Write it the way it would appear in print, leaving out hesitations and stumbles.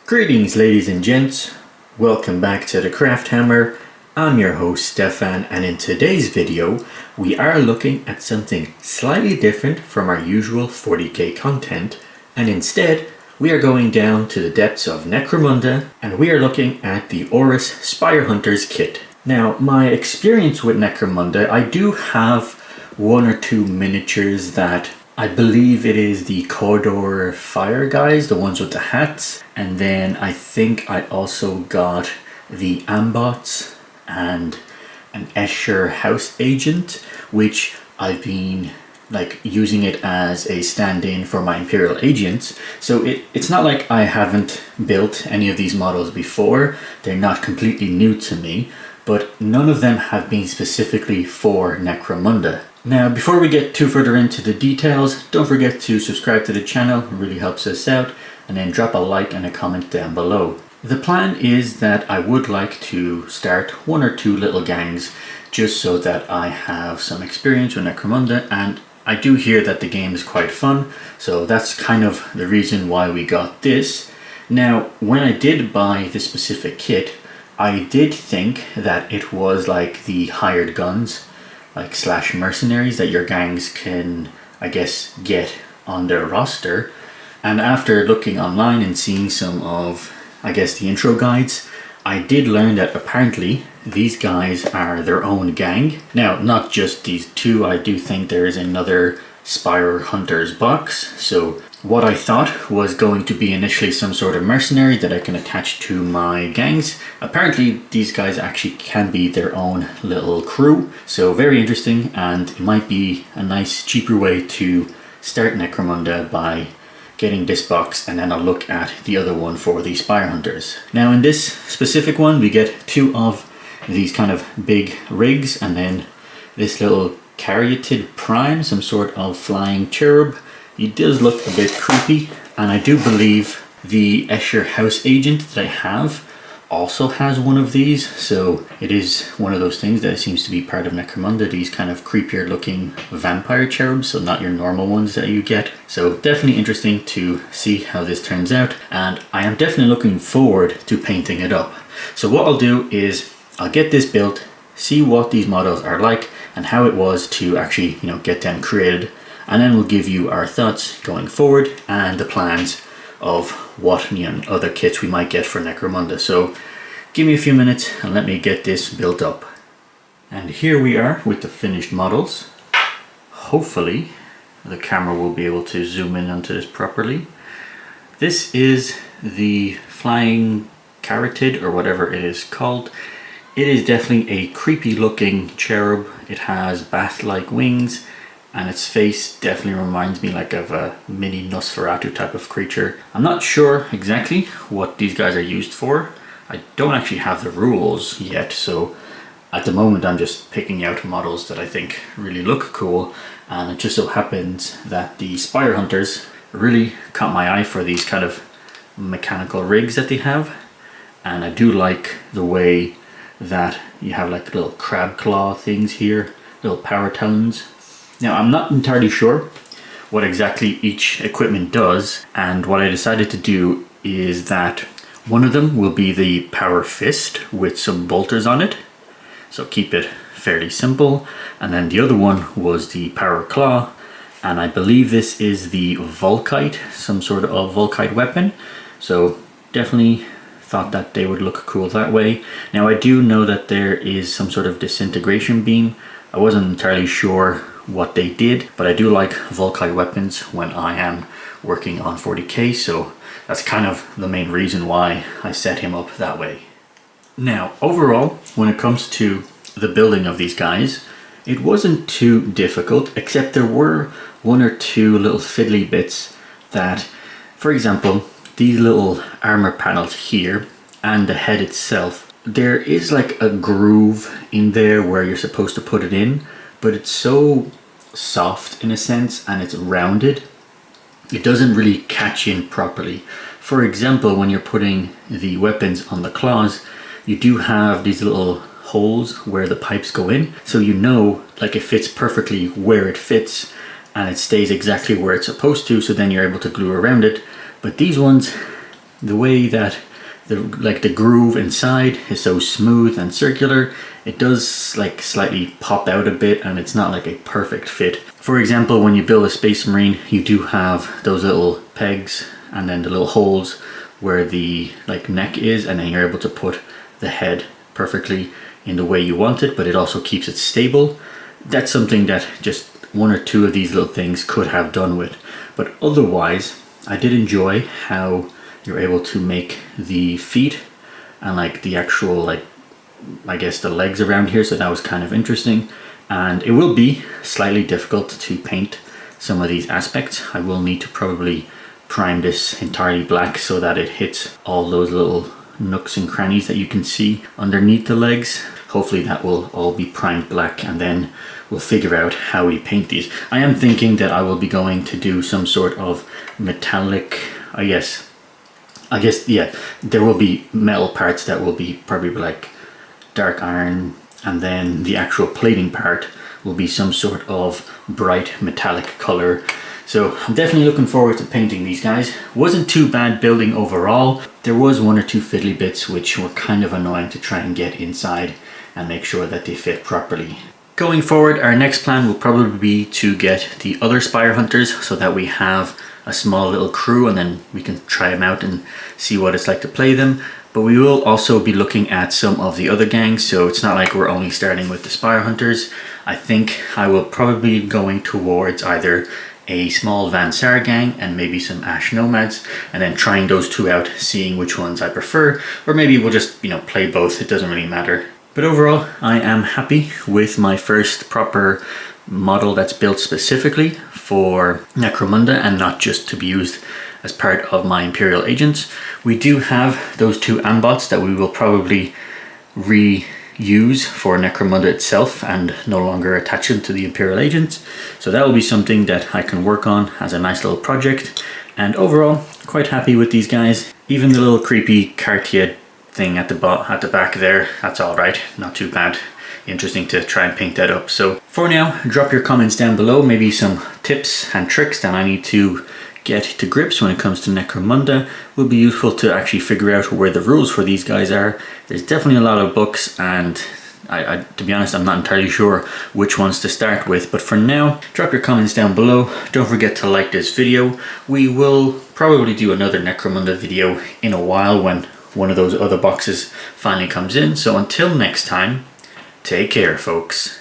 Greetings ladies and gents, welcome back to the Craft Hammer. I'm your host Stefan, and in today's video we are looking at something slightly different from our usual 40k content, and instead we are going down to the depths of Necromunda and we are looking at the Orrus Spyre Hunters kit. Now, my experience with Necromunda, I do have one or two miniatures that I believe it is the Corridor Fire guys, the ones with the hats, and then I think I also got the Ambots and an Escher House Agent, which I've been using it as a stand-in for my Imperial Agents. So it's not like I haven't built any of these models before, they're not completely new to me, but none of them have been specifically for Necromunda. Now, before we get too further into the details, don't forget to subscribe to the channel, it really helps us out, and then drop a like and a comment down below. The plan is that I would like to start one or two little gangs just so that I have some experience with Necromunda, and I do hear that the game is quite fun, so that's kind of the reason why we got this. Now, when I did buy this specific kit, I did think that it was like the hired guns, slash mercenaries that your gangs can, I guess, get on their roster. And after looking online and seeing some of, I guess, the intro guides, I did learn that apparently these guys are their own gang. Now, not just these two, I do think there is another Spyre Hunters box. So what I thought was going to be initially some sort of mercenary that I can attach to my gangs, apparently these guys actually can be their own little crew. So very interesting, and it might be a nice cheaper way to start Necromunda by getting this box, and then I'll look at the other one for the Spyre Hunters. Now, in this specific one we get two of these kind of big rigs, and then this little caryatid prime, some sort of flying cherub. He does look a bit creepy, and I do believe the Escher House Agent that I have also has one of these, so it is one of those things that seems to be part of Necromunda, these kind of creepier looking vampire cherubs, so not your normal ones that you get. So definitely interesting to see how this turns out, and I am definitely looking forward to painting it up. So what I'll do is I'll get this built, see what these models are like and how it was to actually, get them created, and then we'll give you our thoughts going forward and the plans of what other kits we might get for Necromunda. So give me a few minutes and let me get this built up. And here we are with the finished models. Hopefully the camera will be able to zoom in onto this properly. This is the flying caryatid, or whatever it is called. It is definitely a creepy looking cherub. It has bat-like wings, and its face definitely reminds me of a mini Nosferatu type of creature. I'm not sure exactly what these guys are used for. I don't actually have the rules yet, so at the moment I'm just picking out models that I think really look cool, and it just so happens that the Spyre Hunters really caught my eye for these kind of mechanical rigs that they have, and I do like the way that you have little crab claw things here, little power talons. Now, I'm not entirely sure what exactly each equipment does, and what I decided to do is that one of them will be the power fist with some bolters on it, so keep it fairly simple, and then the other one was the power claw, and I believe this is the Volkite, some sort of Volkite weapon, so definitely thought that they would look cool that way. Now, I do know that there is some sort of disintegration beam. I wasn't entirely sure what they did, but I do like Volkite weapons when I am working on 40k, so that's kind of the main reason why I set him up that way. Now, overall, when it comes to the building of these guys, it wasn't too difficult, except there were one or two little fiddly bits that, for example, these little armor panels here and the head itself, there is a groove in there where you're supposed to put it in, but it's so soft in a sense, and it's rounded, it doesn't really catch in properly. For example, when you're putting the weapons on the claws, you do have these little holes where the pipes go in, so it fits perfectly where it fits, and it stays exactly where it's supposed to, so then you're able to glue around it. But these ones, the way that the groove inside is so smooth and circular, it does like slightly pop out a bit, and it's not like a perfect fit. For example, when you build a Space Marine, you do have those little pegs and then the little holes where the like neck is, and then you're able to put the head perfectly in the way you want it, but it also keeps it stable. That's something that just one or two of these little things could have done with. But otherwise, I did enjoy how you're able to make the feet and like the actual, like, I guess the legs around here, so that was kind of interesting. And it will be slightly difficult to paint some of these aspects. I will need to probably prime this entirely black so that it hits all those little nooks and crannies that you can see underneath the legs. Hopefully that will all be primed black, and then we'll figure out how we paint these. I am thinking that I will be going to do some sort of metallic, I guess, yeah, there will be metal parts that will be probably like dark iron, and then the actual plating part will be some sort of bright metallic color. So I'm definitely looking forward to painting these guys. Wasn't too bad building overall. There was one or two fiddly bits which were kind of annoying to try and get inside and make sure that they fit properly. Going forward, our next plan will probably be to get the other Spire Hunters so that we have a small little crew, and then we can try them out and see what it's like to play them. But we will also be looking at some of the other gangs, so it's not like we're only starting with the Spire Hunters. I think I will probably be going towards either a small Van Sar gang and maybe some Ash Nomads, and then trying those two out, seeing which ones I prefer, or maybe we'll just, you know, play both. It doesn't really matter. But overall, I am happy with my first proper model that's built specifically for Necromunda and not just to be used as part of my Imperial Agents. We do have those two Ambots that we will probably reuse for Necromunda itself and no longer attach them to the Imperial Agents. So that will be something that I can work on as a nice little project. And overall, quite happy with these guys. Even the little creepy Cartier thing at the back there, that's all right, not too bad. Interesting to try and paint that up. So for now, drop your comments down below, maybe some tips and tricks that I need to get to grips when it comes to Necromunda. Will be useful to actually figure out where the rules for these guys are. There's definitely a lot of books, and I to be honest, I'm not entirely sure which ones to start with. But for now, drop your comments down below. Don't forget to like this video. We will probably do another Necromunda video in a while when one of those other boxes finally comes in. So until next time, take care, folks.